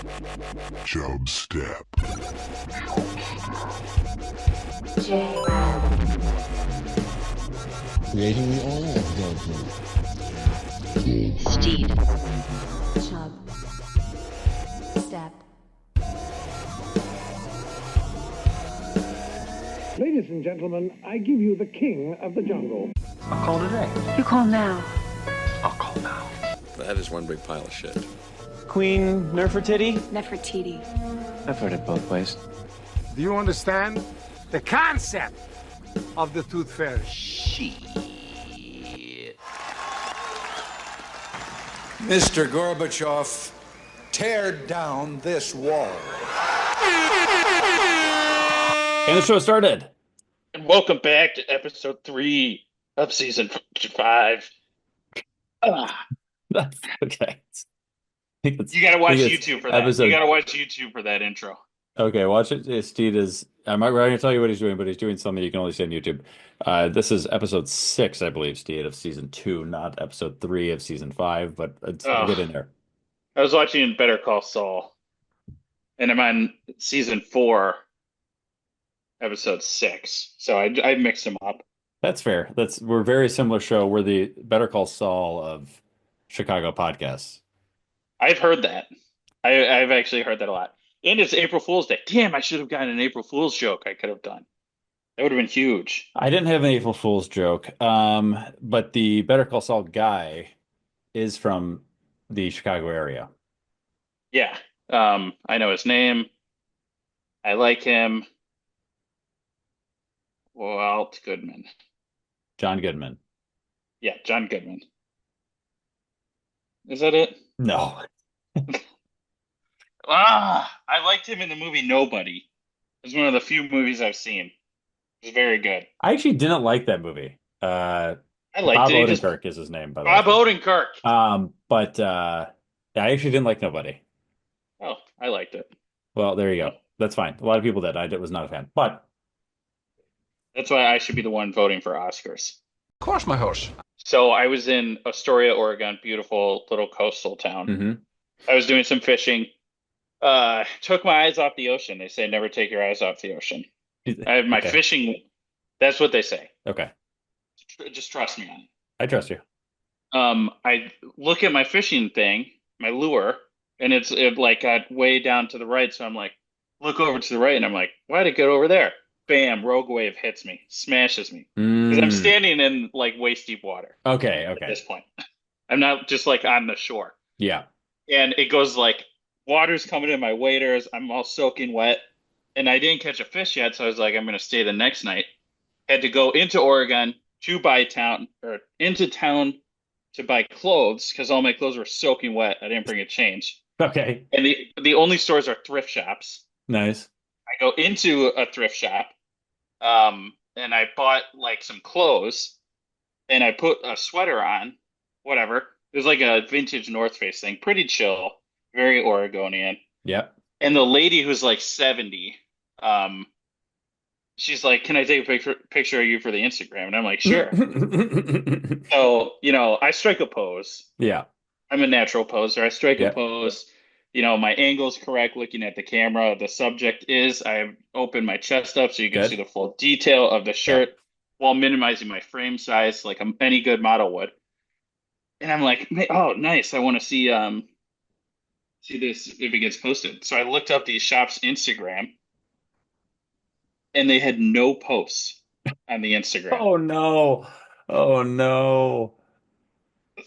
Chubstep. Jrad. Creating the oil of goatee. Steed. Step. Ladies and gentlemen, I give you the king of the jungle. I'll call today. You call now. I'll call now. That is one big pile of shit. Queen Nefertiti? Nefertiti. I've heard it both ways. Do you understand the concept of the tooth fairy? Mr. Gorbachev, tear down this wall. And the show started. And welcome back to episode 3 of season 5. That's okay. You gotta watch YouTube for that. You gotta watch YouTube for that intro. Okay, watch it. Steed is. I'm not going to tell you what he's doing, but he's doing something you can only see on YouTube. This is episode 6, I believe, Steed, of season 2, not episode 3 of season 5. But I'll get in there. I was watching Better Call Saul, and I'm on season 4, episode 6. So I mixed them up. That's fair. We're a very similar show. We're the Better Call Saul of Chicago podcasts. I've heard that. I've actually heard that a lot. And it's April Fool's Day. Damn, I should have gotten an April Fool's joke I could have done. That would have been huge. I didn't have an April Fool's joke, but the Better Call Saul guy is from the Chicago area. Yeah. I know his name. I like him. Walt Goodman. John Goodman. Yeah, John Goodman. Is that it? No. I liked him in the movie Nobody. It's one of the few movies I've seen. It was very good. I actually didn't like that movie. I liked Bob it. Odenkirk is his name, by the Bob way. Odenkirk. But yeah, I actually didn't like Nobody. Oh, I liked it. Well, there you go. That's fine. A lot of people did. I was not a fan. But that's why I should be the one voting for Oscars. Of course, my horse. So I was in Astoria, Oregon, beautiful little coastal town. mm-hmm. I was doing some fishing. Took my eyes off the ocean. They say never take your eyes off the ocean. I have my fishing. That's what they say. Okay. Just trust me on it. I trust you. I look at my fishing thing, my lure, and it like got way down to the right. So I'm like, look over to the right, and I'm like, why'd it go over there? Bam! Rogue wave hits me, smashes me because I'm standing in like waist deep water. Okay. At this point, I'm not just like on the shore. Yeah. And it goes like water's coming in my waders. I'm all soaking wet, and I didn't catch a fish yet. So I was like, I'm gonna stay the next night. Had to go into Oregon into town to buy clothes because all my clothes were soaking wet. I didn't bring a change. Okay. And the only stores are thrift shops. Nice. I go into a thrift shop, and I bought like some clothes, and I put a sweater on, whatever. It was like a vintage North Face thing, pretty chill, very Oregonian. Yep. And the lady who's like 70, she's like, "Can I take a picture of you for the Instagram?" And I'm like, "Sure." So, I strike a pose. Yeah. I'm a natural poser. I strike a pose. My angle's correct looking at the camera. The subject is I open my chest up so you can see the full detail of the shirt while minimizing my frame size like any good model would. And I'm like, oh, nice. I want to see this if it gets posted. So I looked up these shops' Instagram, and they had no posts on the Instagram. Oh, no. Oh, no.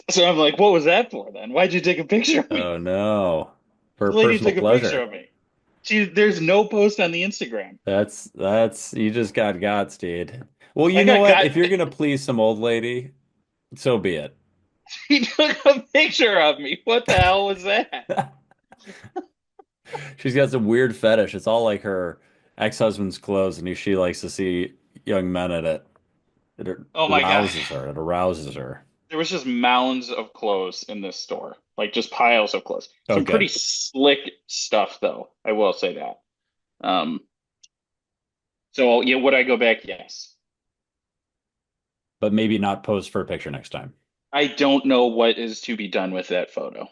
So I'm like, what was that for then? Why'd you take a picture of me? Oh, no. For the lady personal took a pleasure. picture of me. There's no post on the Instagram. That's you just got Steed. Well, you know what? If you're gonna please some old lady, so be it. She took a picture of me. What the hell was that? She's got some weird fetish. It's all like her ex-husband's clothes, and she likes to see young men in it. It arouses her. It arouses her. There was just mounds of clothes in this store, like just piles of clothes. Some pretty slick stuff, though. I will say that. So yeah, would I go back? Yes. But maybe not pose for a picture next time. I don't know what is to be done with that photo.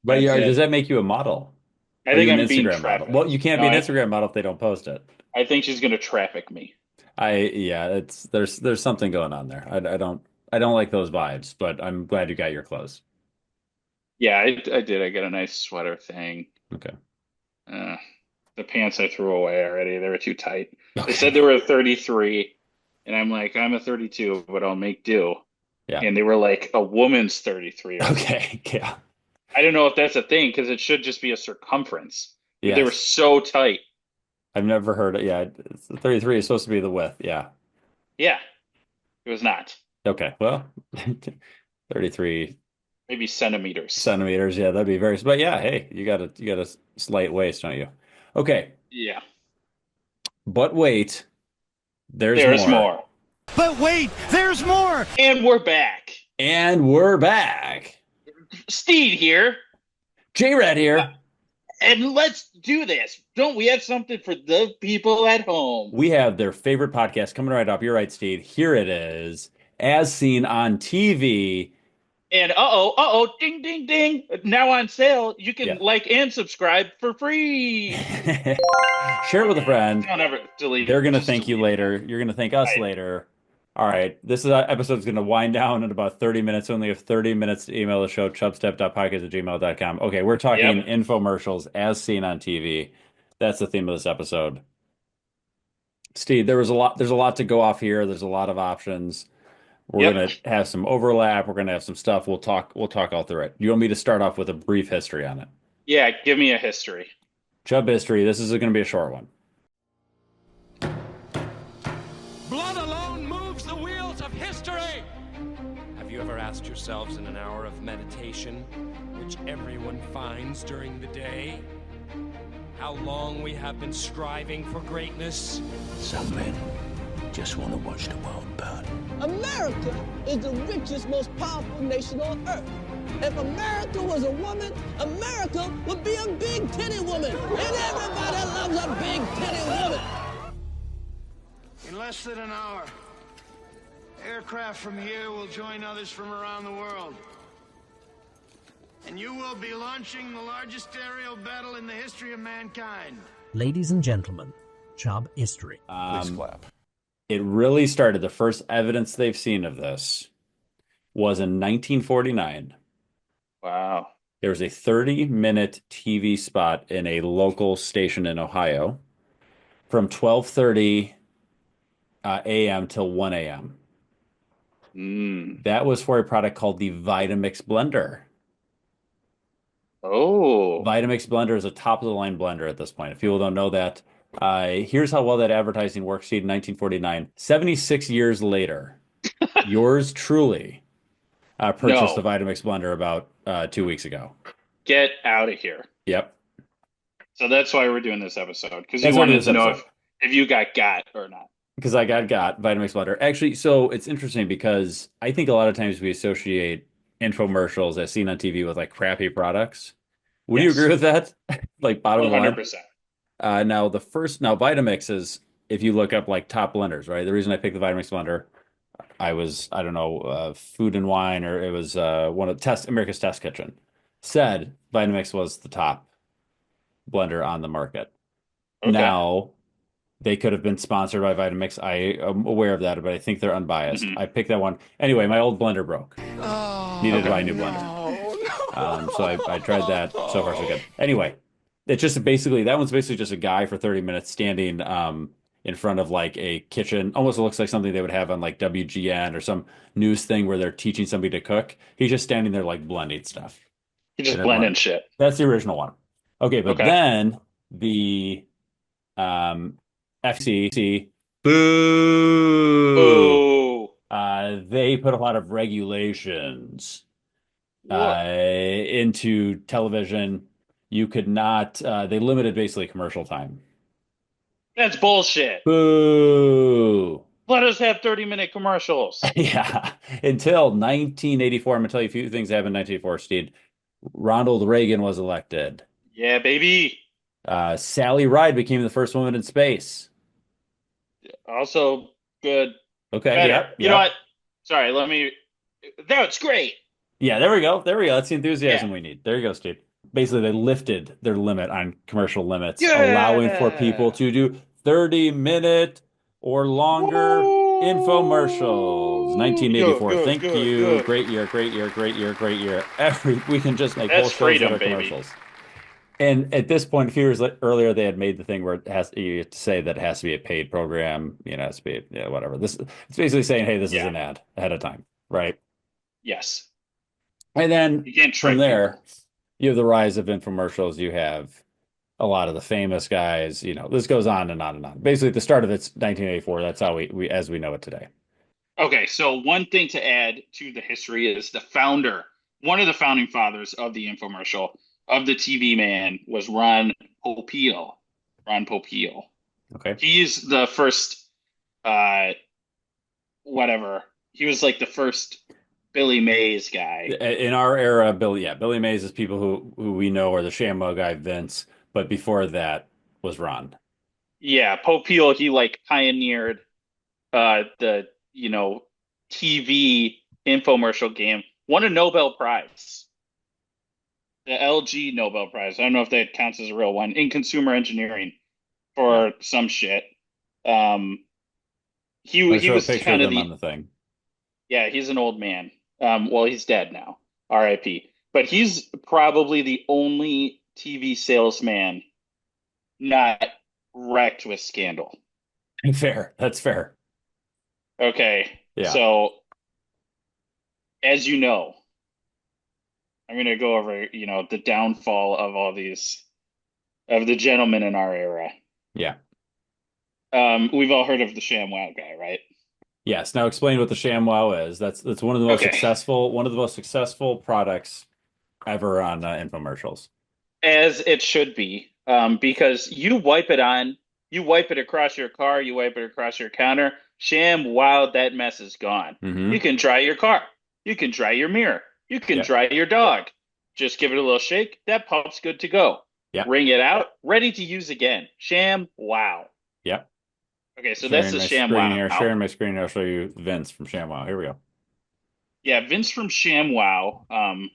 But does that make you a model? I Are think you an I'm being Instagram model? trafficked. Well, you can't No, be an Instagram model if they don't post it. I think she's gonna traffic me. It's there's something going on there. I don't like those vibes, but I'm glad you got your clothes. Yeah, I did. I got a nice sweater thing. Okay. Uh, the pants I threw away already. They were too tight. Okay. They said they were a 33, and I'm like, I'm a 32, but I'll make do. Yeah. And they were like a woman's 33. Okay. Yeah. I don't know if that's a thing because it should just be a circumference. But Yes. they were so tight. I've never heard it. Yeah. 33 is supposed to be the width. Yeah. Yeah, it was not. Okay. Well, 33 Maybe centimeters. centimeters. Yeah, that'd be very. But yeah, hey, you got a slight waist, don't you? Okay. Yeah. But wait, There's more. But wait, there's more! And we're back. And we're back. Steed here. Jrad here. And let's do this. Don't we have something for the people at home? We have their favorite podcast coming right up. You're right, Steed. Here it is, as seen on TV. And ding, ding, ding. Now on sale. You can like and subscribe for free. Share it with a friend. Don't ever delete it. They're going to Just thank you delete it. later. You're going to thank us later. All right. This episode's going to wind down in about 30 minutes. We only have 30 minutes to email the show, chubstep.podcast@gmail.com. Okay, we're talking infomercials as seen on TV. That's the theme of this episode. Steve, there's a lot to go off here. There's a lot of options. We're going to have some overlap. We're going to have some stuff. We'll talk all through it. You want me to start off with a brief history on it? Yeah, give me a history. Chub history. This is going to be a short one. Blood alone moves the wheels of history! Have you ever asked yourselves in an hour of meditation, which everyone finds during the day, how long we have been striving for greatness? Some men just want to watch the world burn. America is the richest, most powerful nation on earth. If America was a woman, America would be a big titty woman. And everybody loves a big titty woman. In less than an hour, aircraft from here will join others from around the world. And you will be launching the largest aerial battle in the history of mankind. Ladies and gentlemen, Chub history. Please clap. It really started, the first evidence they've seen of this was in 1949. Wow. There was a 30-minute TV spot in a local station in Ohio from 12:30 a.m. till 1 a.m. That was for a product called the Vitamix blender. Oh. Vitamix blender is a top-of-the-line blender at this point. If people don't know that, here's how well that advertising works. See, in 1949, 76 years later, yours truly purchased the Vitamix blender about 2 weeks ago. Get out of here. Yep. So that's why we're doing this episode, because you wanted to know if you got or not. Because I got Vitamix blender. Actually, so it's interesting because I think a lot of times we associate infomercials as seen on TV with like crappy products. Would you agree with that? Like bottom line? 100%. Now Vitamix is, if you look up like top blenders, right? The reason I picked the Vitamix blender, Food and Wine, or it was one of America's Test Kitchen said Vitamix was the top blender on the market. Okay. Now they could have been sponsored by Vitamix. I am aware of that, but I think they're unbiased. I picked that one. Anyway, my old blender broke. Needed to buy a new blender. So I tried that. So far, so good. Anyway, it's just that one's basically just a guy for 30 minutes standing in front of like a kitchen. Almost looks like something they would have on like WGN or some news thing where they're teaching somebody to cook. He's just standing there like blending stuff. He's just blending shit. That's the original one. Okay, but then the FCC, boo. They put a lot of regulations into television. You could not, they limited basically commercial time. That's bullshit. Boo. Let us have 30-minute commercials. Yeah. Until 1984, I'm going to tell you a few things that happened in 1984, Steve. Ronald Reagan was elected. Yeah, baby. Sally Ride became the first woman in space. Also good. Okay. Yeah. You know what? Sorry, that's great. Yeah, there we go. That's the enthusiasm we need. There you go, Steve. basically they lifted their limit on commercial limits, allowing for people to do 30-minute or longer infomercials. 1984. Thank you. Good. Great year, great year, great year, great year. We can just make whole That's shows that freedom, are baby. commercials. And at this point, a few years earlier, they had made the thing where you have to say that it has to be a paid program, it has to be whatever. It's basically saying, hey, this is an ad ahead of time, right? Yes. And then You can't from trick there, people. you have the rise of infomercials. You have a lot of the famous guys. This goes on and on and on. Basically, at the start of it's 1984. That's how we as we know it today. Okay, so one thing to add to the history is one of the founding fathers of the infomercial, of the TV man, was Ron Popeil. Ron Popeil. Okay. He's the first, whatever. He was like the first Billy Mays guy. In our era, Billy Mays is people who we know are the ShamWow guy, Vince, but before that was Ron. Yeah, Popeil, he like pioneered the TV infomercial game. Won a Nobel Prize. The LG Nobel Prize. I don't know if that counts as a real one in consumer engineering for some shit. He was kind of on the thing. Yeah, he's an old man. Well, he's dead now, R.I.P. But he's probably the only TV salesman not wrecked with scandal. Fair. That's fair. Okay. Yeah. So, as you know, I'm going to go over, the downfall of all these, of the gentlemen in our era. Yeah. We've all heard of the ShamWow guy, right? Yes. Now explain what the ShamWow is. That's one of the most successful products ever on infomercials. As it should be, because you wipe it on, you wipe it across your car, you wipe it across your counter. ShamWow, that mess is gone. Mm-hmm. You can dry your car. You can dry your mirror. You can dry your dog. Just give it a little shake. That pup's good to go. Yep. Wring it out. Ready to use again. ShamWow. Yep. Okay, so that's the ShamWow. Sharing my screen here, I'll show you Vince from ShamWow. Here we go. Yeah, Vince from ShamWow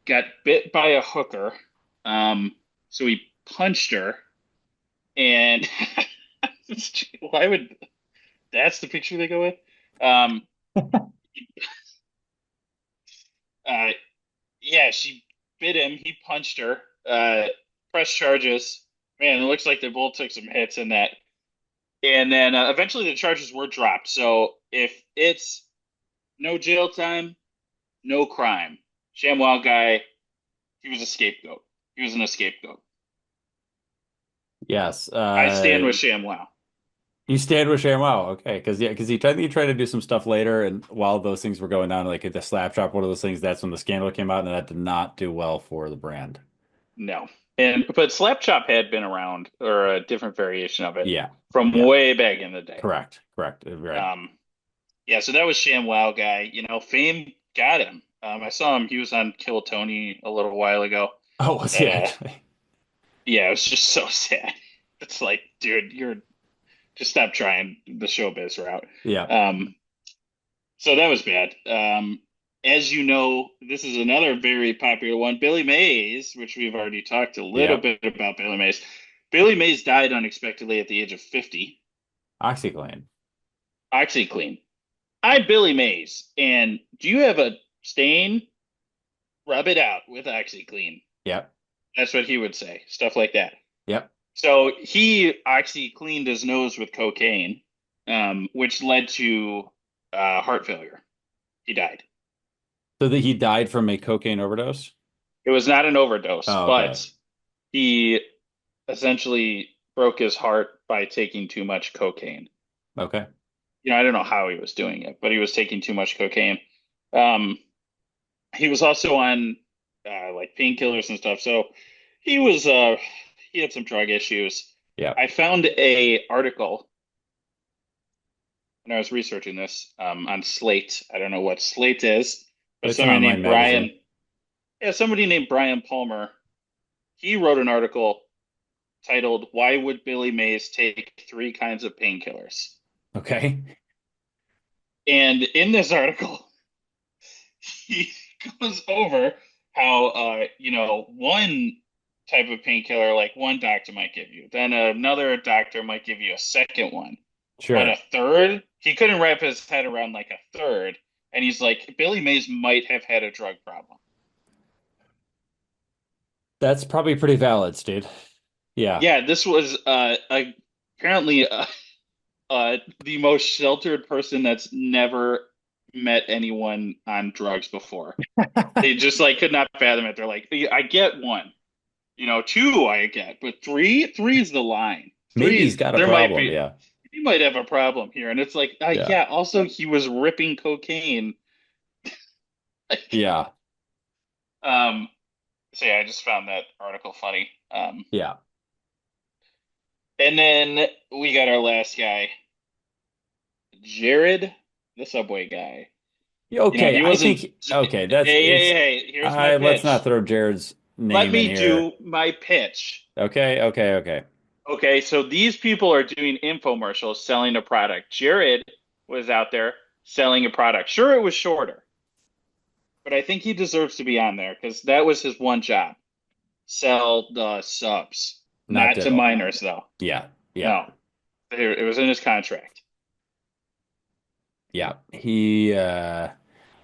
got bit by a hooker. So he punched her. And why would that's the picture they go with? Yeah, she bit him. He punched her. Pressed charges. Man, it looks like they both took some hits in that. And then eventually the charges were dropped. So if it's no jail time, no crime. ShamWow guy, he was a scapegoat. He was an scapegoat. Yes. I stand with ShamWow. You stand with ShamWow, okay? Because he tried to do some stuff later, and while those things were going on, like at the Slap Shop, one of those things, that's when the scandal came out, and that did not do well for the brand. No, but Slap Shop had been around, or a different variation of it, from way back in the day. Correct, right. Yeah. So that was ShamWow guy. Fame got him. I saw him. He was on Kill Tony a little while ago. Oh, was he actually? Yeah, it was just so sad. It's like, dude, just stop trying the showbiz route. Yeah. So that was bad. As you know, this is another very popular one. Billy Mays, which we've already talked a little bit about Billy Mays. Billy Mays died unexpectedly at the age of 50. OxyClean. I'm Billy Mays, and do you have a stain? Rub it out with OxyClean. Yep. That's what he would say. Stuff like that. Yep. So he OxyCleaned his nose with cocaine, which led to heart failure. He died. So that he died from a cocaine overdose? It was not an overdose, okay. But he essentially broke his heart by taking too much cocaine. Okay. I don't know how he was doing it, but he was taking too much cocaine. He was also on like painkillers and stuff. So he had some drug issues. Yeah. I found a article when I was researching this on Slate. I don't know what Slate is, but somebody named Brian. Yeah, somebody named Brian Palmer. He wrote an article titled "Why Would Billy Mays Take 3 Kinds of Painkillers?" Okay. And in this article, he goes over how one type of painkiller, like one doctor might give you, then another doctor might give you a second one, Sure. but a third, he couldn't wrap his head around like a third, and he's like, Billy Mays might have had a drug problem. That's probably pretty valid, Steve. Yeah. Yeah, this was apparently the most sheltered person that's never met anyone on drugs before. They just like could not fathom it. They're like, I get one, two I get, but three is the line. Maybe he's got a problem. Yeah. He might have a problem here, and it's like, yeah. Also, he was ripping cocaine. Yeah. So yeah, I just found that article funny. Yeah. And then we got our last guy, Jrad, the Subway guy. Okay, I think okay. That's hey. Here's my pitch. Let's not throw Jared's name Let me in here. do my pitch. Okay. Okay, so these people are doing infomercials selling a product. Jrad was out there selling a product. Sure, it was shorter, but I think he deserves to be on there because that was his one job. Sell the subs. Not to minors, though. Yeah. No. It was in his contract. Yeah. He I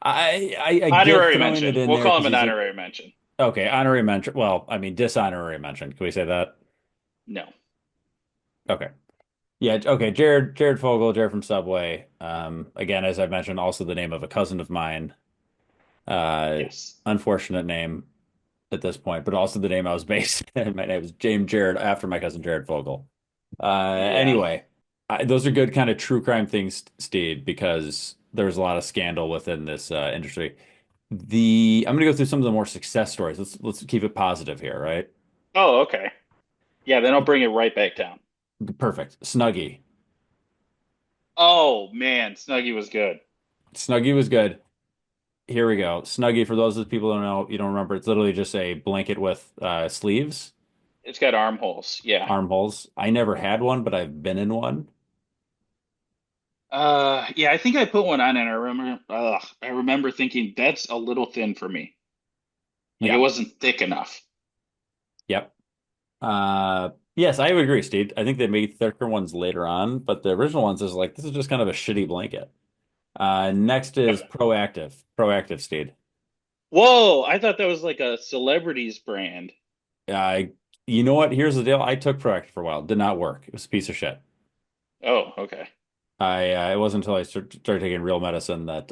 honorary mention. We'll call him an honorary mention. Okay, honorary mention. Well, I mean dishonorary mention. Can we say that? No. Okay. Yeah, okay. Jared Fogle, Jared from Subway. Again, as I mentioned, also the name of a cousin of mine. Yes. Unfortunate name at this point, but also the name I was based in. My name was James Jrad after my cousin Jared Fogle. Anyway, those are good kind of true crime things, Steed, because there's a lot of scandal within this industry. I'm going to go through some of the more success stories. Let's keep it positive here, right? Oh, okay. Yeah, then I'll bring it right back down. Perfect. Snuggie. Oh man, Snuggie was good. Here we go. Snuggie, for those of the people who don't know, you don't remember, it's literally just a blanket with sleeves. It's got armholes. Yeah. Armholes. I never had one, but I've been in one. Yeah, I think I put one on and I remember thinking that's a little thin for me. Like it wasn't thick enough. Yep. Yes, I would agree, Steve. I think they made thicker ones later on, but the original ones is like, this is just kind of a shitty blanket. Next is Proactive, Steve. Whoa, I thought that was like a celebrity's brand. You know what? Here's the deal. I took Proactive for a while. Did not work. It was a piece of shit. Oh, okay. It wasn't until I started taking real medicine that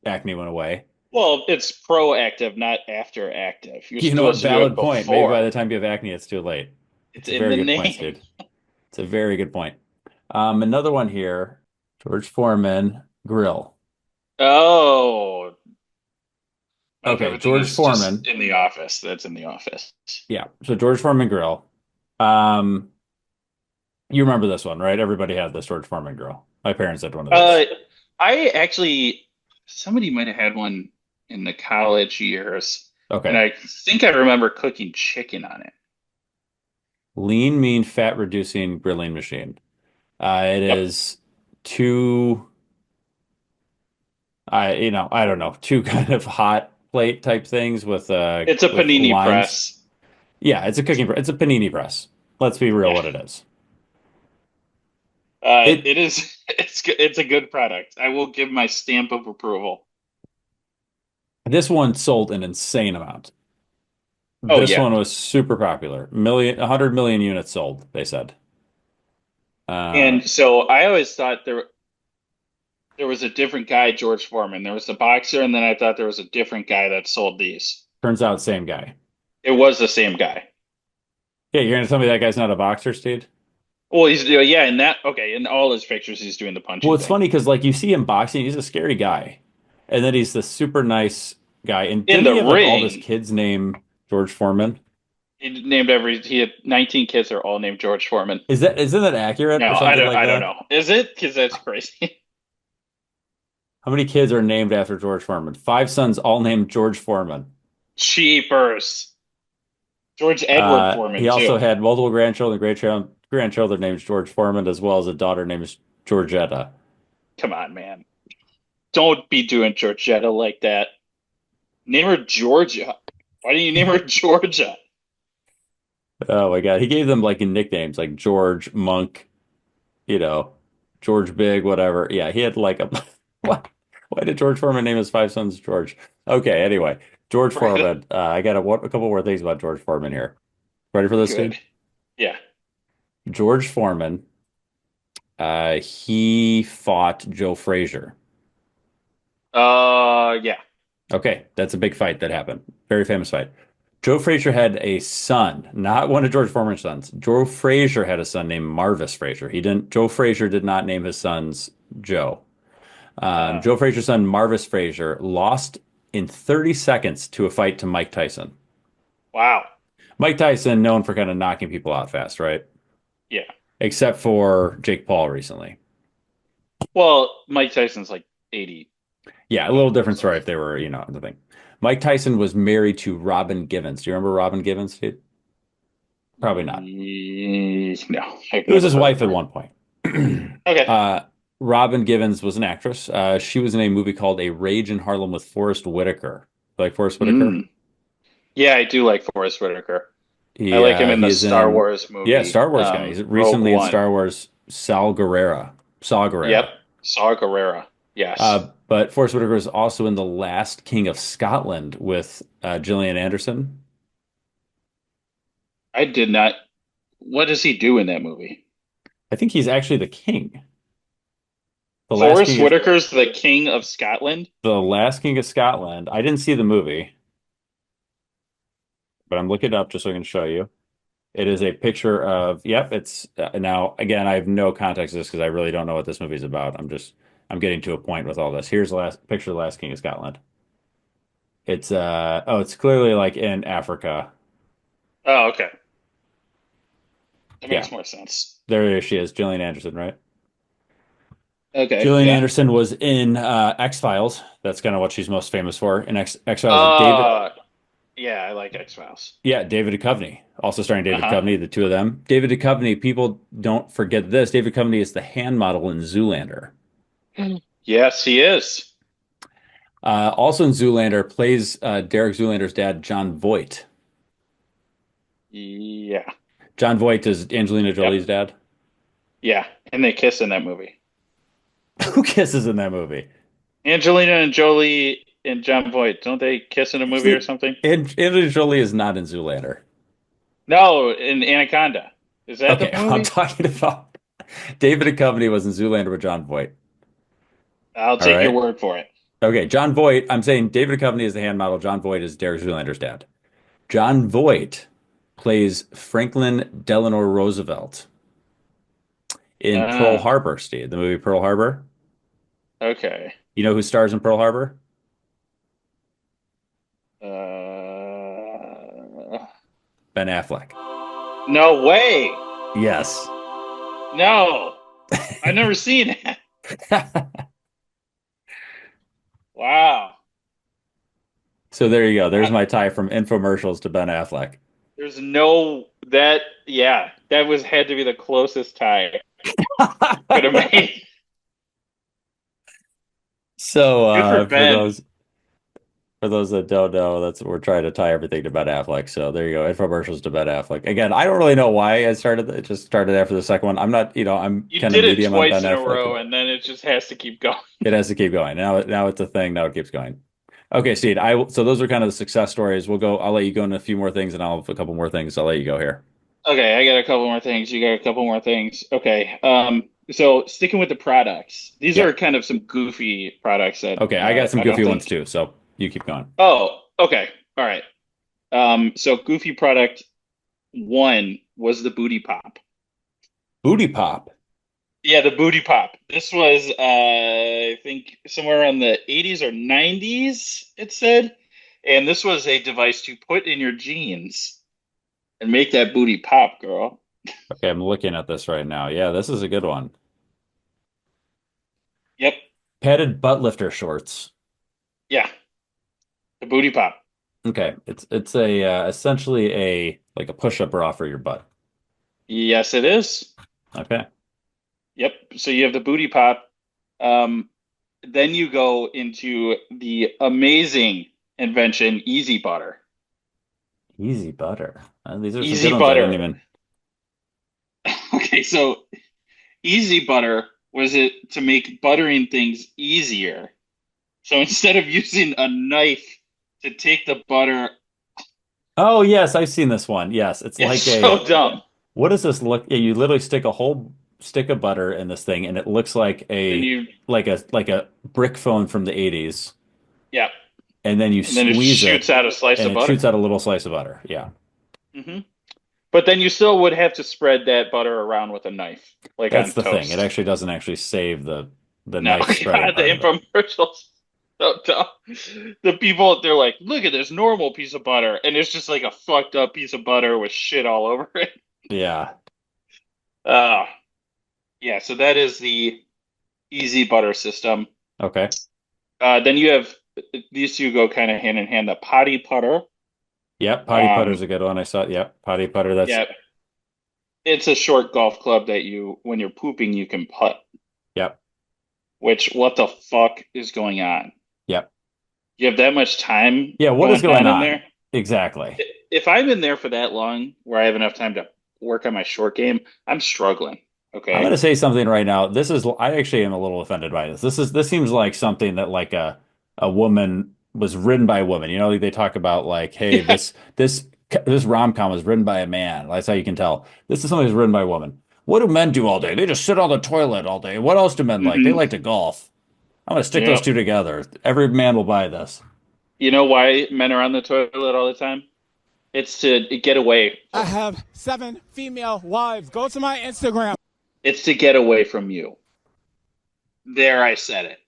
acne went away. Well, it's proactive, not after active. You know, a valid point. Maybe by the time you have acne, it's too late. It's a very good point, dude. It's a very good point. Another one here, George Foreman Grill. Oh. Okay, George Foreman. In the office. That's in the office. Yeah, so George Foreman Grill. You remember this one, right? Everybody had this George Foreman Grill. My parents had one of those. Somebody might have had one in the college years. Okay. And I think I remember cooking chicken on it. Lean, mean, fat reducing grilling machine. It is two, I don't know, two kind of hot plate type things with it's a panini press. Yeah, it's a panini press. Let's be real, what it is. It is. It's a good product. I will give my stamp of approval. This one sold an insane amount. This one was super popular. 100 million units sold, they said. And so I always thought there was a different guy, George Foreman. There was the boxer, and then I thought there was a different guy that sold these. Turns out, same guy. It was the same guy. Yeah, you're gonna tell me that guy's not a boxer, Steve? Well, in all his pictures, he's doing the punching. Well, it's funny because like you see him boxing, he's a scary guy, and then he's the super nice guy. And in the ring, like, all his kids named George Foreman. He had 19 kids are all named George Foreman. Isn't that accurate? No, I don't know. Is it? Because that's crazy. How many kids are named after George Foreman? 5 sons, all named George Foreman. Cheapers. George Edward Foreman. He also had multiple grandchildren, grandchildren named George Foreman, as well as a daughter named Georgetta. Come on, man. Don't be doing Georgetta like that. Name her Georgia. Why didn't you name her Georgia? Oh my God. He gave them like nicknames like George, Monk, you know, George Big, whatever. Yeah, he had like a why did George Foreman name his five sons George? Okay, anyway, George Right. Foreman. I got a couple more things about George Foreman here. Ready for this, Good. dude? Yeah. George Foreman. He fought Joe Frazier. Yeah. Okay, that's a big fight that happened. Very famous fight. Joe Frazier had a son, not one of George Foreman's sons. Joe Frazier had a son named Marvis Frazier. He didn't. Joe Frazier did not name his sons Joe. Joe Frazier's son, Marvis Frazier, lost in 30 seconds to a fight to Mike Tyson. Wow. Mike Tyson, known for kind of knocking people out fast, right? Yeah. Except for Jake Paul recently. Well, Mike Tyson's like 80. Yeah, a little different story if they were, the thing. Mike Tyson was married to Robin Givens. Do you remember Robin Givens, dude? Probably not. No. It was his wife at one point. Okay. Robin Givens was an actress. She was in a movie called A Rage in Harlem with Forrest Whitaker. Like Forrest Whitaker? Yeah, I do like Forrest Whitaker. I He like him in the he's Star in Wars movie. Yeah, Star Wars guy. He's Rogue recently in One. Star Wars Saw Gerrera. Yep. Saw Gerrera. Yes. But Forrest Whitaker is also in The Last King of Scotland with Gillian Anderson. I did not. What does he do in that movie? I think he's actually the king. Forrest Whitaker's the King of Scotland? The Last King of Scotland. I didn't see the movie, but I'm looking it up just so I can show you. It is a picture of, yep, it's now, again, I have no context to this because I really don't know what this movie's about. I'm getting to a point with all this. Here's the last picture of the Last King of Scotland. It's clearly like in Africa. Oh, okay. That makes more sense. There she is, Gillian Anderson, right? Okay. Gillian Anderson was in X-Files. That's kind of what she's most famous for. In X-Files, yeah, I like X-Files. Yeah, David Duchovny. Also starring David Duchovny, the two of them. David Duchovny, people don't forget this. David Duchovny is the hand model in Zoolander. Yes, he is. Also in Zoolander, plays Derek Zoolander's dad, John Voight. Yeah. John Voight is Angelina Jolie's dad? Yeah, and they kiss in that movie. Who kisses in that movie? Angelina Jolie and John Voight. Don't they kiss in a movie or something? Angelina Jolie is not in Zoolander. No, in Anaconda. Is that the movie? I'm talking about David Duchovny was in Zoolander with John Voight. I'll take your word for it. Okay, John Voight. I'm saying David Duchovny is the hand model. John Voight is Derek Zoolander's dad. John Voight plays Franklin Delano Roosevelt in Pearl Harbor, Steve. The movie Pearl Harbor. Okay. You know who stars in Pearl Harbor? Ben Affleck. No way. Yes. No. I've never seen it. Wow. So there you go. There's my tie from infomercials to Ben Affleck. There's no that had to be the closest tie could have made. So for those that don't know, we're trying to tie everything to Ben Affleck. So there you go. Infomercials to Ben Affleck. Again, I don't really know why I started. It just started after the second one. I'm not, I'm you kind did of it medium twice on Ben in Affleck. a row, and then it just has to keep going. It has to keep going. Now it's a thing. Now it keeps going. Okay, Steed. So those are kind of the success stories. I'll let you go into a few more things, and I'll have a couple more things. I'll let you go here. Okay, I got a couple more things. You got a couple more things. Okay. So sticking with the products, these are kind of some goofy products that. Okay, I got some goofy ones too. So you keep going. Oh, okay. All right. So goofy product one was the booty pop. Booty pop. Yeah, the booty pop. This was, I think, somewhere around the 80s or 90s, it said. And this was a device to put in your jeans and make that booty pop, girl. Okay, I'm looking at this right now. Yeah, this is a good one. Yep. Padded butt lifter shorts. Yeah. The booty pop. Okay, it's essentially like a push-up bra for your butt. Yes, it is. Okay. Yep. So you have the booty pop. Then you go into the amazing invention, easy butter. Easy butter. These are some Easy good ones. I butter. didn't even. Okay, so easy butter was it to make buttering things easier. So instead of using a knife to take the butter, Oh yes, I've seen this one. Yes, it's it's like so dumb. what does this look? Yeah, you literally stick a whole stick of butter in this thing, and it looks like Then a you, like a brick phone from the 80s. yeah, And then you and then it squeeze shoots it, out a slice and of it butter. shoots out a little slice of butter. Yeah, hmm But then you still would have to spread that butter around with a knife, like that's on the thing. It toast. actually doesn't actually save the No, knife spreading God, the part of it. infomercials. So dumb. The people, they're like, look at this normal piece of butter, and it's just like a fucked up piece of butter with shit all over it. Yeah. Uh, yeah, so that is the easy butter system. Okay. Then you have these two go kind of hand in hand. The potty putter. Yep. Potty putter's a good one. I saw. Yep. Potty putter. That's Yeah, it's a short golf club that you, when you're pooping, you can putt. Yep. Which, what the fuck is going on? Yep. You have that much time Yeah. What is going in on? there? Exactly. If I'm in there for that long, where I have enough time to work on my short game, I'm struggling. Okay. I'm going to say something right now. I actually am a little offended by this. This seems like something that like a woman was written by a woman. You know, like they talk about like, hey, this rom-com was written by a man. That's how you can tell. This is something that's written by a woman. What do men do all day? They just sit on the toilet all day. What else do men like? They like to golf. I'm going to stick those two together. Every man will buy this. You know why men are on the toilet all the time? It's to get away. I have 7 female wives. Go to my Instagram. It's to get away from you. There, I said it.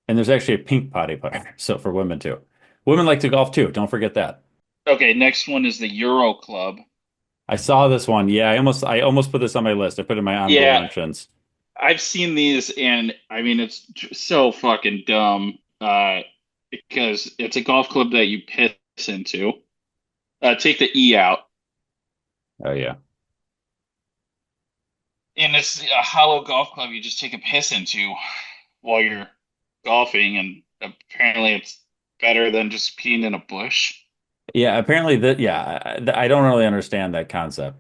And there's actually a pink potty putter, so for women too. Women like to golf too. Don't forget that. Okay, next one is the Euro Club. I saw this one. Yeah, I almost put this on my list. I put it in my honorable mentions. I've seen these, and I mean, it's so fucking dumb. Because it's a golf club that you piss into. Take the E out. Oh yeah. And it's a hollow golf club you just take a piss into while you're golfing, and apparently it's better than just peeing in a bush. Yeah, apparently I don't really understand that concept.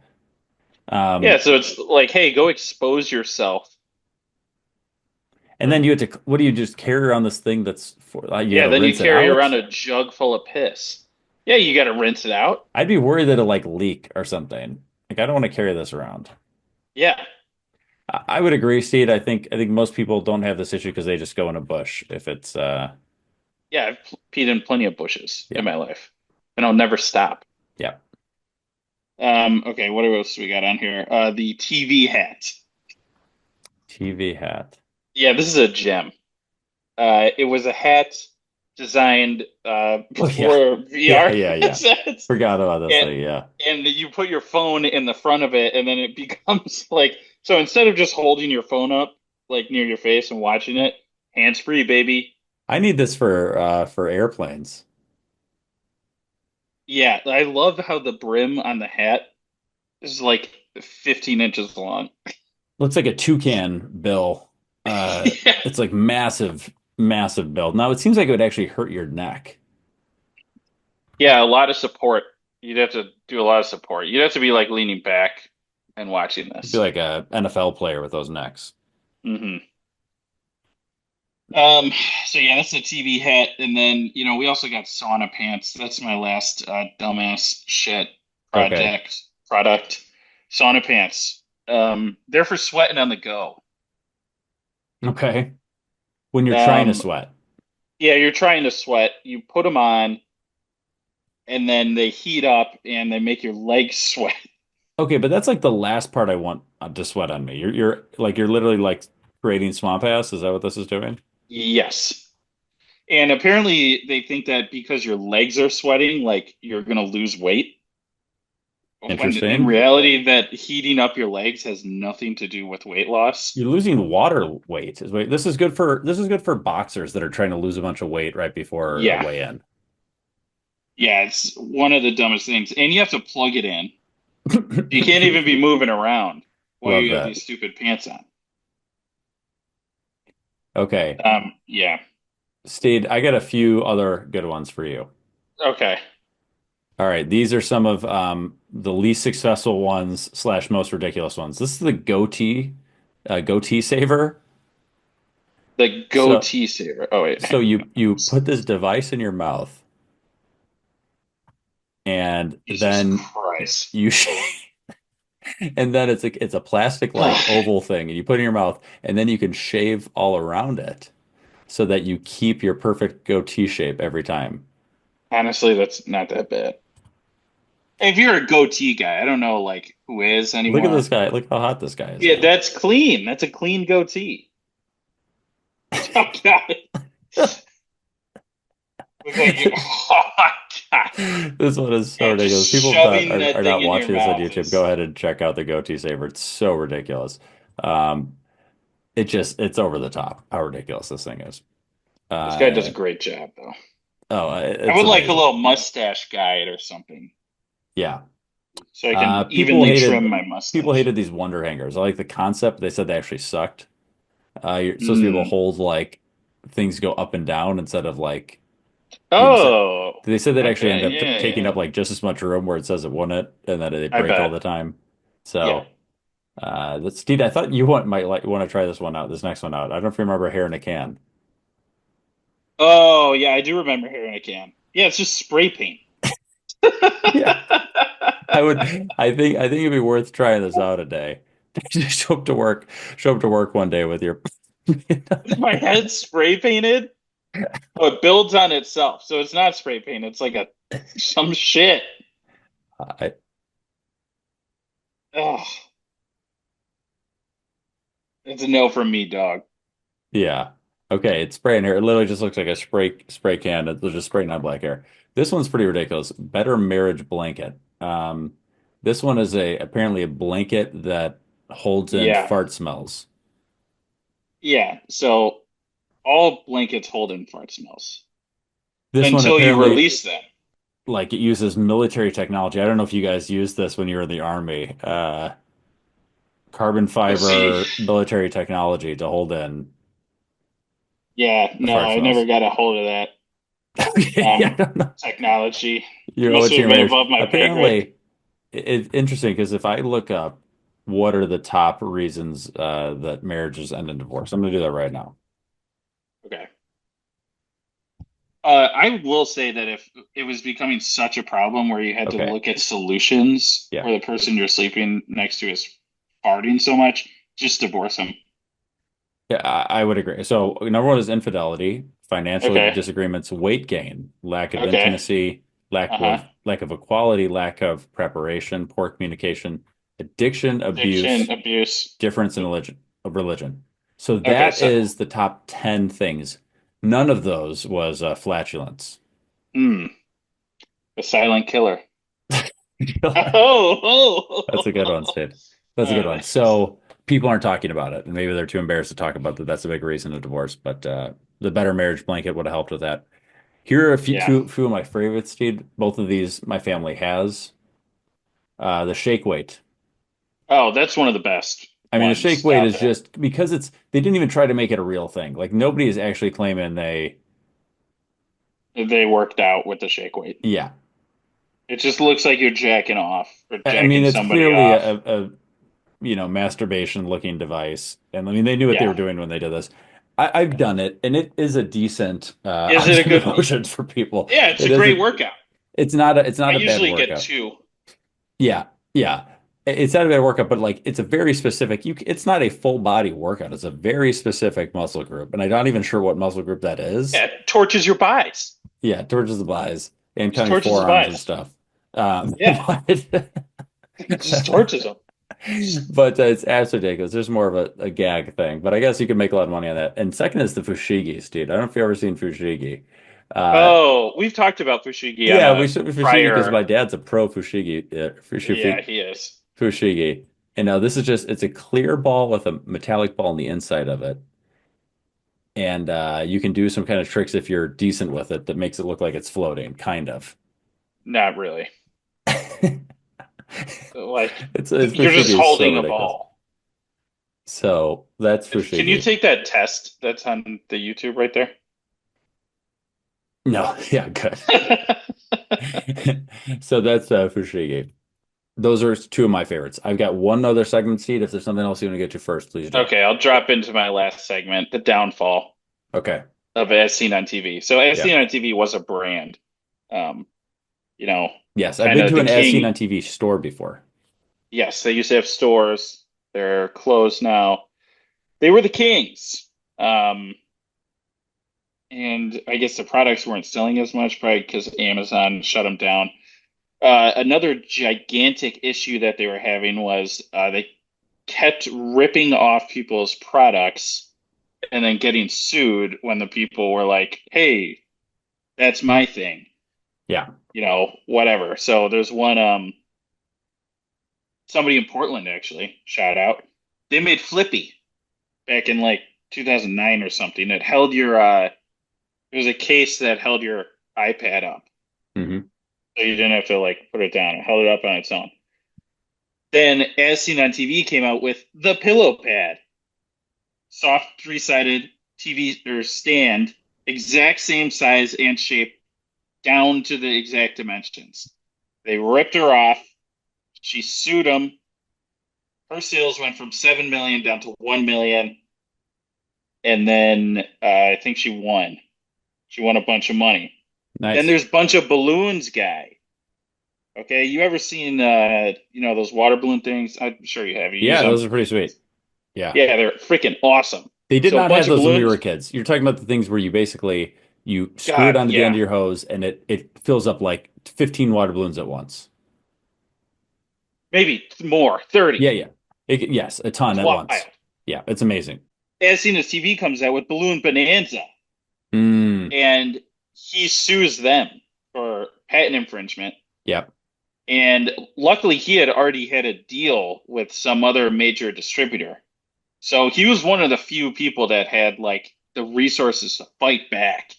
Yeah, so it's like, hey, go expose yourself. And then you have to, what do you just carry around this thing that's for, then you carry around a jug full of piss. Yeah, you got to rinse it out. I'd be worried that it'll like leak or something. Like I don't want to carry this around. Yeah. I would agree, Steed. I think most people don't have this issue because they just go in a bush if it's Yeah, I've peed in plenty of bushes in my life. And I'll never stop. Yeah. Okay, what else we got on here? The TV hat. TV hat. Yeah, this is a gem. It was a hat designed for VR headsets. Forgot about this thing, yeah. And you put your phone in the front of it, and then it becomes like, so instead of just holding your phone up like near your face and watching it, hands-free, baby. I need this for airplanes. Yeah, I love how the brim on the hat is like 15 inches long. Looks like a toucan bill. It's like massive bill. Now it seems like it would actually hurt your neck. Yeah, a lot of support. You'd have to do a lot of support. You'd have to be like leaning back and watching this. You'd be like a NFL player with those necks. Mm-hmm. So yeah, that's a TV hat, and then we also got sauna pants. That's my last dumbass shit product. Sauna pants. They're for sweating on the go. Okay. When you're trying to sweat. Yeah, you're trying to sweat. You put them on, and then they heat up and they make your legs sweat. Okay, but that's like the last part I want to sweat on me. You're literally like creating swamp ass. Is that what this is doing? Yes. And apparently they think that because your legs are sweating, like you're going to lose weight. Interesting. When in reality, that heating up your legs has nothing to do with weight loss. You're losing water weight. This is good for boxers that are trying to lose a bunch of weight right before a weigh-in. Yeah, it's one of the dumbest things. And you have to plug it in. You can't even be moving around while you have these stupid pants on. Okay. Yeah. Steed, I got a few other good ones for you. Okay. All right, these are some of the least successful ones slash most ridiculous ones. This is the goatee saver. The So goatee saver. Oh wait, so you put this device in your mouth, and Jesus then Christ. you and then it's a plastic like oval thing, and you put it in your mouth, and then you can shave all around it so that you keep your perfect goatee shape every time. Honestly, that's not that bad. If you're a goatee guy, I don't know like who is Look at anymore. this guy. Look how hot this guy is Yeah, now. that's clean. That's a clean goatee. Oh God. Look like you, oh my God. This one is so And just ridiculous. People that shoving that are thing not in your watching this on mouth YouTube, go is ahead and check out the goatee saver. It's so ridiculous. Um, it's over the top how ridiculous this thing is. this guy does Uh, a great job though. I it's would like a amazing. little mustache guide or something Yeah. so I Uh, can people evenly hated trim my people mustache. hated these wonder hangers. I like the concept. They said they actually sucked. You're supposed to be able to Mm. hold like things go up and down instead of like so Oh, they said that actually okay. end up Yeah, taking yeah. up like just as much room where it says it wouldn't, and that they I break all bet. the time. Yeah. So that's Steve. I thought you might like want to try this one out, this next one out. I don't know if you remember hair in a can. Oh, yeah, I do remember hair in a can. Yeah, it's just spray paint. Yeah, I would. I think it'd be worth trying this out a day. Just show up to work one day with your. My head's spray painted. Oh, it builds on itself. So it's not spray paint. It's like a some shit. I, Oh, it's a no from me, dog. yeah. Okay, it's spraying hair. It literally just looks like a spray can. It's just spraying on black hair. This one's pretty ridiculous. Better marriage blanket. This one is a apparently a blanket that holds in Yeah. fart smells. Yeah. So all blankets hold in fart smells This one until you apparently release them. like it uses military technology. I don't know if you guys used this when you were in the army. Carbon Let's see. fiber military technology to hold in Yeah, the no, fart I never smells. got a hold of that Yeah, I don't know. technology. It You're must watching have your been marriage. above my pay grade. Apparently, it's interesting because if I look up what are the top reasons that marriages end in divorce, I'm going to do that right now. Okay. I will say that if it was becoming such a problem where you had to Okay. look at solutions Yeah. where the person you're sleeping next to is farting so much, just divorce them. Yeah, I would agree. So number one is infidelity, financial Okay. disagreements, weight gain, lack of Okay. intimacy, Uh-huh. lack of equality, lack of preparation, poor communication, addiction, Addiction, abuse, abuse. difference in religion. So Okay, that so is the top 10 things. None of those was flatulence. hmm, the silent killer. That's a good one, Oh. Sid. That's a good one. Nice. So people aren't talking about it, and maybe they're too embarrassed to talk about that. That's a big reason of divorce. But the better marriage blanket would have helped with that. Here are a Yeah. few of my favorites, Steve. Both of these my family has. The shake weight. Oh, that's one of the best I mean, the shake ones weight out is there. just because they didn't even try to make it a real thing. Like nobody is actually claiming they, They worked out with the shake weight. yeah. It just looks like you're jacking off or I mean, jacking it's somebody clearly off. a masturbation looking device. And I mean, they knew what they Yeah. were doing when they did this. I've done it, and it is a decent Is it a good? emotions for people. Yeah, it's a It great isn't. workout. It's not I a bad usually get workout. two. Yeah, yeah. It's not a bad workout, but like it's a very specific. It's not a full body workout. It's a very specific muscle group, and I'm not even sure what muscle group that is. Yeah, it torches your buys. Yeah, towards the buys and Just kind of torches the forearms and buys. stuff. Yeah, But it just torches them. but it's absolutely ridiculous. There's more of a gag thing, but I guess you can make a lot of money on that. And second is the fushigi, dude. I don't know if you've ever seen fushigi. Uh, Oh, we've talked about Fushigi on yeah, a we should fushigi because prior. my dad's a pro fushigi, Yeah, he is. fushigi. And now this is just it's a clear ball with a metallic ball on the inside of it. And you can do some kind of tricks if you're decent with it that makes it look like it's floating, kind of. Not really. Like It's you're fushigi just is so holding a ridiculous. ball. So that's Can you fushigi. take that test that's on the YouTube right there? No, yeah, good. So that's Fushigi. Those are two of my favorites. I've got one other segment, Steve. If there's something else you want to get to first, please do. Okay, I'll drop into my last segment, the downfall Okay. of As Seen on TV. So As Seen on TV was a brand. You know, Yes, I've kind been of to the an As Seen king. on TV store before. Yes, they used to have stores. They're closed now. They were the kings. And I guess the products weren't selling as much, probably because Amazon shut them down. Another gigantic issue that they were having was they kept ripping off people's products and then getting sued when the people were like, "Hey, that's my thing." Yeah. Whatever. So there's one somebody in Portland actually, shout out. They made Flippy back in like 2009 or something. It held your it was a case that held your iPad up. Mm-hmm. So you didn't have to like put it down. It held it up on its own. Then As Seen on TV came out with the Pillow Pad. Soft three-sided TV or stand, exact same size and shape, down to the exact dimensions. They ripped her off. She sued them. Her sales went from 7 million down to 1 million. And then I think she won. She won a bunch of money. Nice. Then there's Bunch of Balloons guy. Okay, you ever seen those water balloon things? I'm sure you have. You use them? Those are pretty sweet. Yeah. Yeah, they're freaking awesome. They did not have Bunch of those when we balloons. were kids. You're talking about the things where you basically screw it onto the end of your hose and it fills up like 15 water balloons at once. Maybe more, 30. Yeah. Yes, a ton at wild. once. Yeah, it's amazing. As Seen as TV comes out with Balloon Bonanza. And he sues them for patent infringement. Yep. And luckily he had already had a deal with some other major distributor. So he was one of the few people that had like the resources to fight back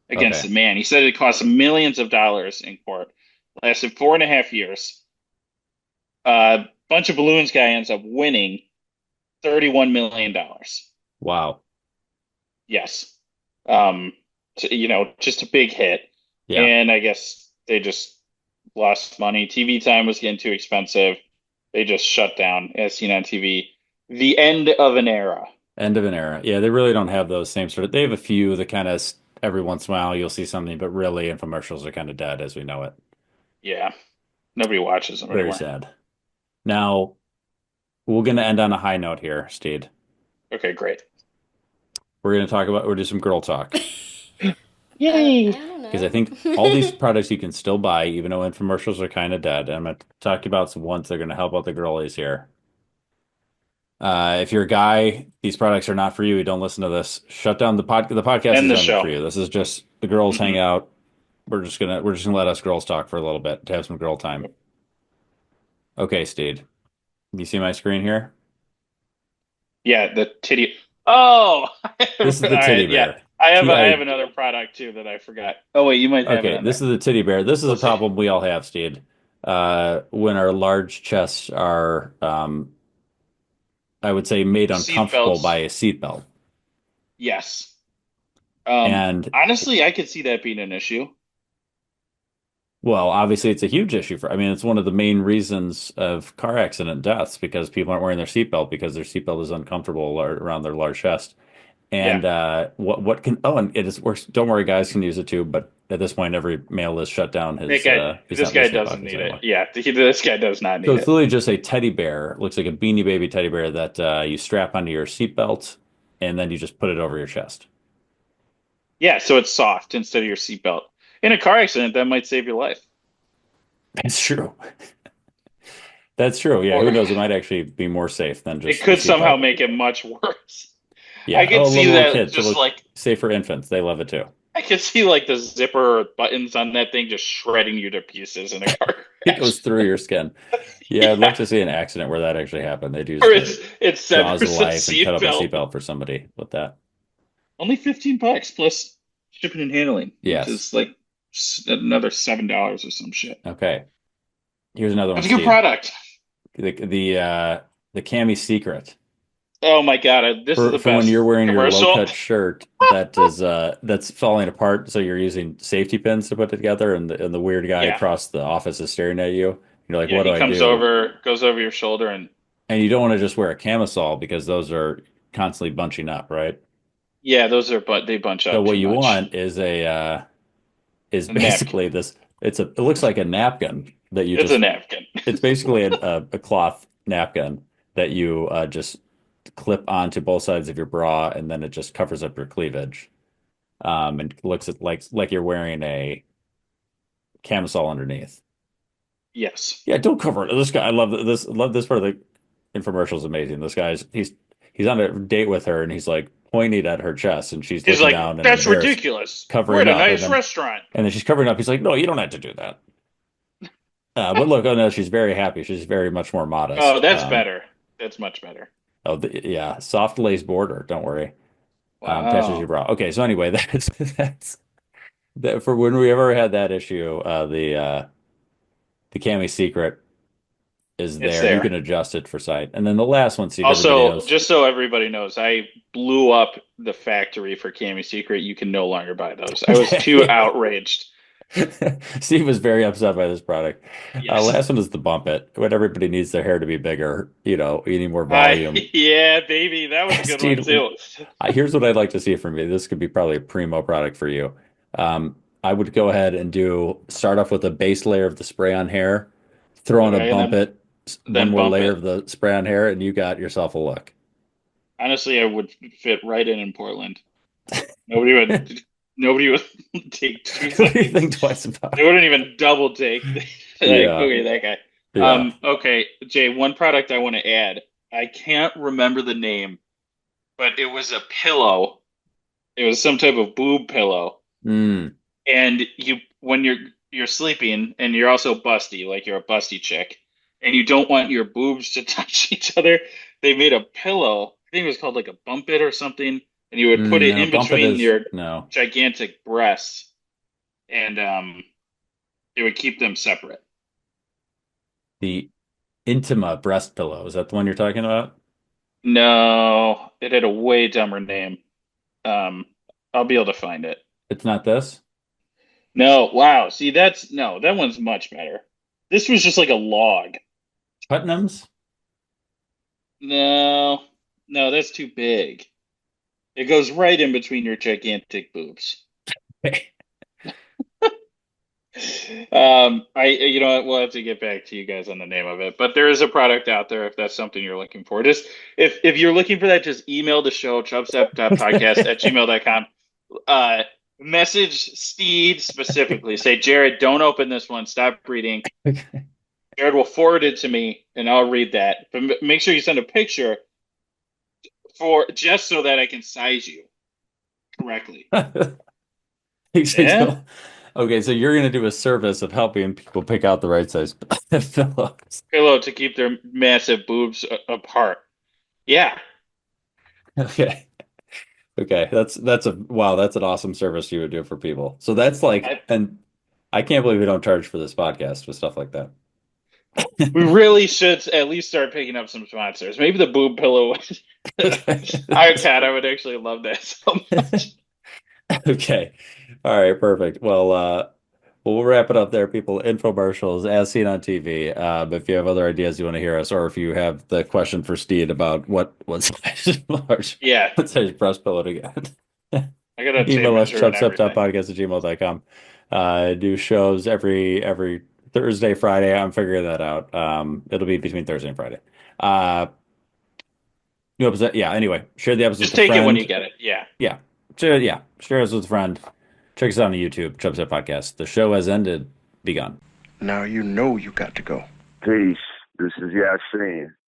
against the man. He said it cost millions of dollars in court. Lasted 4.5 years. Bunch of Balloons guy ends up winning $31 million. Wow. Yes. Just a big hit. Yeah. And I guess they just lost money. TV time was getting too expensive. They just shut down As Seen on TV. The end of an era. End of an era. Yeah, they really don't have those same sort of. They have a few that kind of every once in a while you'll see something, but really infomercials are kind of dead as we know it. Yeah. Nobody watches them Very anymore. sad. Now, we're going to end on a high note here, Steed. Okay, great. We'll do some girl talk. Yay! Because I think all these products you can still buy, even though infomercials are kind of dead. And I'm going to talk about some ones that are going to help out the girlies here. If you're a guy, these products are not for you. Don't listen to this. Shut down the podcast. The podcast is ended for you. This is just the girls hang out. We're just gonna let us girls talk for a little bit to have some girl time. Okay, Steed. You see my screen here? Yeah, the titty. Oh, this is the titty bear. Yeah. I have another product too that I forgot. Oh wait, you might have it. Okay, this is the titty bear. This is a problem we all have, Steed. When our large chests are, I would say, made uncomfortable by a seatbelt. Yes. And honestly, I could see that being an issue. Well, obviously, it's a huge issue it's one of the main reasons of car accident deaths because people aren't wearing their seatbelt because their seatbelt is uncomfortable around their large chest. And what can and it is worse. Don't worry, guys can use it too. But at this point, every male is shut down. This guy doesn't need it. Yeah, this guy does not need it. So it's literally just a teddy bear. Looks like a Beanie Baby teddy bear that you strap onto your seatbelt, and then you just put it over your chest. Yeah, so it's soft instead of your seatbelt. In a car accident, that might save your life. That's true. That's true. Yeah, who knows? It might actually be more safe than just. It could somehow make it much worse. Yeah, I could see that kids. just like safe for infants. They love it too. I could see like the zipper buttons on that thing just shredding you to pieces in a car. It goes through your skin. Yeah, I'd love to see an accident where that actually happened. They do. Or it's jaws of life and cut up a seatbelt for somebody with that. Only $15 plus shipping and handling. Yes, which is like another $7 or some shit. Okay, here's another one. That's a good product. The Cami Secret. Oh my god, this is the For when best you're wearing your commercial. low-cut shirt that is that's falling apart, so you're using safety pins to put it together, and the weird guy Yeah. across the office is staring at you. You're like, Yeah, what do he I comes do? over, goes over your shoulder, and And you don't want to just wear a camisole because those are constantly bunching up, right? yeah, those are they bunch So up what too you much. want is A napkin. basically this. It looks like a napkin that you It's a just. napkin. It's basically a cloth napkin that you just clip onto both sides of your bra, and then it just covers up your cleavage. And looks at like you're wearing a camisole underneath. Yes. Yeah, don't cover it. This guy, I love this. Love this part of the infomercial is amazing. This guy's he's on a date with her, and he's like pointing at her chest, and she's He's looking like, down and that's embarrassed, ridiculous. We're covering at a up, nice restaurant. and then she's covering up. He's like, no, you don't have to do that. But look, oh no, she's very happy. She's very much more modest. Oh, that's better. That's much better. Oh, yeah, soft lace border. Don't worry. Attaches your Wow. bra. Okay, so anyway, that's that for when we ever had that issue. The Cami secret is It's there. You there. can adjust it for sight. And then the last one, Steve, everybody Also, knows. just so everybody knows, I blew up the factory for Cami Secret. You can no longer buy those. I was too outraged. Steve was very upset by this product. Yes. Last one is the bump it. When everybody needs their hair to be bigger, you need more volume. Yeah, baby, that was a good Steve, one too. Here's what I'd like to see from you. This could be probably a primo product for you. I would go ahead and start off with a base layer of the spray on hair, throw on a Okay, bump it, then one more bump layer it. of the spray on hair, and you got yourself a look. Honestly, I would fit right in Portland. Nobody would. Nobody would take 2 What do you seconds. think twice about They wouldn't even double take. Yeah. Okay, that guy. Yeah. Okay, Jay, one product I want to add. I can't remember the name, but it was a pillow. It was some type of boob pillow. Mm. And when you're sleeping and you're also busty, like you're a busty chick, and you don't want your boobs to touch each other, they made a pillow. I think it was called like a bump it or something, and you would put it No, in bump it between is your no. gigantic breasts, and it would keep them separate. The Intima breast pillow. Is that the one you're talking about? No, it had a way dumber name. I'll be able to find it. It's not this? No, wow. See, that one's much better. This was just like a log. Putnam's? No, that's too big. It goes right in between your gigantic boobs. You know what? We'll have to get back to you guys on the name of it, but there is a product out there if that's something you're looking for. Just if you're looking for that, just email the show, chubstep.podcast@gmail.com. Message Steed specifically. Say, Jared, don't open this one. Stop reading. Jared will forward it to me, and I'll read that. But make sure you send a picture just so that I can size you correctly. Yeah? Okay, so you're going to do a service of helping people pick out the right size pillows. Pillow to keep their massive boobs apart. Yeah. Okay. Okay, that's wow, that's an awesome service you would do for people. So that's and I can't believe we don't charge for this podcast with stuff like that. We really should at least start picking up some sponsors. Maybe the boob pillow. I would actually love that so much. Okay. All right, perfect. Well, we'll wrap it up there, people. Infomercials as seen on TV. If you have other ideas you want to hear us, or if you have the question for Steed about what size is large, yeah, what size breast pillow to get, I gotta email us chubstep.podcast@gmail.com. Do shows every Thursday, Friday. I'm figuring that out. It'll be between Thursday and Friday. New episode. Yeah. Anyway, share the episode. Just with a take friend. it when you get it. Yeah. Yeah. Share us with a friend. Check us out on YouTube, Chubstep Podcast. The show has ended. Begun. Now you know you got to go. Peace. This is Yasin.